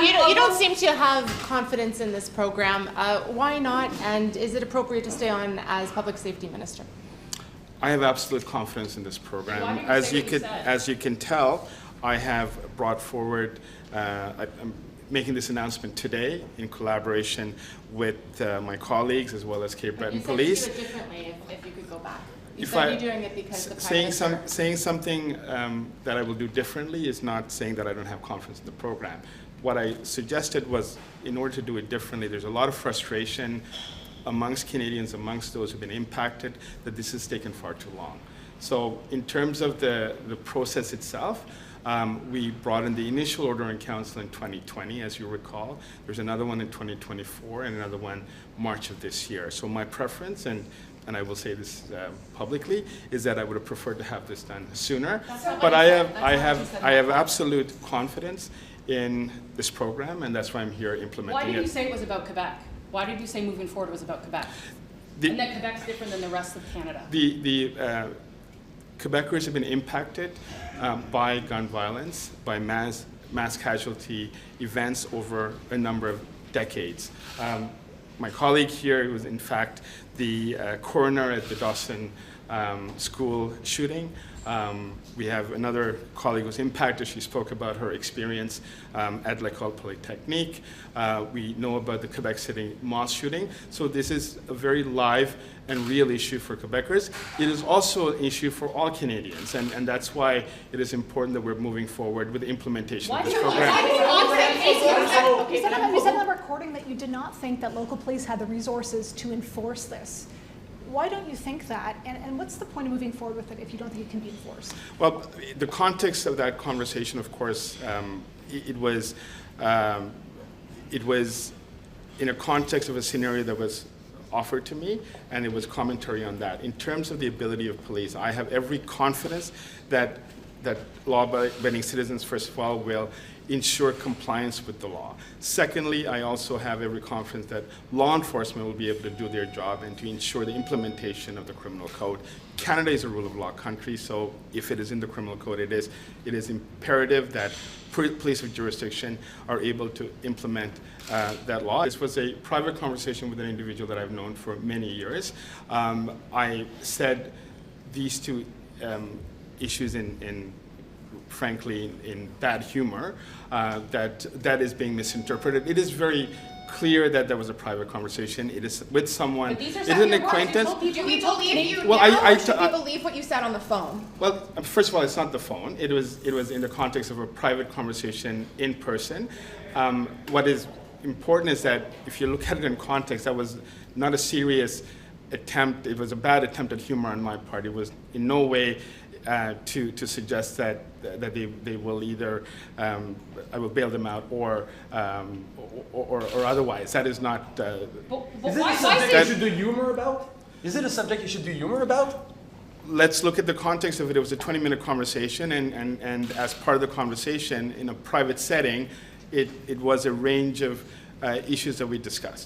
you don't seem to have confidence in this program. Why not? And is it appropriate to stay on as Public Safety Minister? I have absolute confidence in this program. As you can tell, I have brought forward. I'm making this announcement today in collaboration with my colleagues as well as Cape Breton Police. You said you do it differently if you could go back. You said you're doing it because the saying something that I will do differently is not saying that I don't have confidence in the program. What I suggested was, in order to do it differently, there's a lot of frustration amongst Canadians, amongst those who've been impacted, that this has taken far too long. So in terms of the process itself, we brought in the initial order in council in 2020, as you recall. There's another one in 2024 and another one March of this year. So my preference, and I will say this publicly, is that I would have preferred to have this done sooner. But I have absolute confidence in this program, and that's why I'm here implementing it. Why did you say it was about Quebec? Why did you say moving forward it was about Quebec? And that Quebec's different than the rest of Canada? Quebecers have been impacted by gun violence, by mass casualty events over a number of decades. My colleague here was in fact the coroner at the Dawson school shooting. We have another colleague who was impacted. She spoke about her experience at L'École Polytechnique. We know about the Quebec City mosque shooting. So this is a very live and real issue for Quebecers. It is also an issue for all Canadians, and that's why it is important that we're moving forward with the implementation of this program. You said on the recording that you did not think that local police had the resources to enforce this. Why don't you think that? And what's the point of moving forward with it if you don't think it can be enforced? Well, the context of that conversation, of course, it was in a context of a scenario that was offered to me, and it was commentary on that. In terms of the ability of police, I have every confidence that law-abiding citizens, first of all, will ensure compliance with the law. Secondly, I also have every confidence that law enforcement will be able to do their job and to ensure the implementation of the criminal code. Canada is a rule of law country, so if it is in the criminal code, it is imperative that police of jurisdiction are able to implement that law. This was a private conversation with an individual that I've known for many years. I said these two issues frankly, in bad humor, that is being misinterpreted. It is very clear that there was a private conversation. It is with someone. It is an acquaintance. Do we believe you well, now, or should we believe what you said on the phone? Well, first of all, it's not the phone. It was in the context of a private conversation in person. What is important is that if you look at it in context, that was not a serious attempt. It was a bad attempt at humor on my part. It was in no way to suggest that they will either I will bail them out or otherwise. That is not. Is it a subject you should do humor about? Is it a subject you should do humor about? Let's look at the context of it. It was a 20-minute conversation, and as part of the conversation in a private setting, it was a range of issues that we discussed.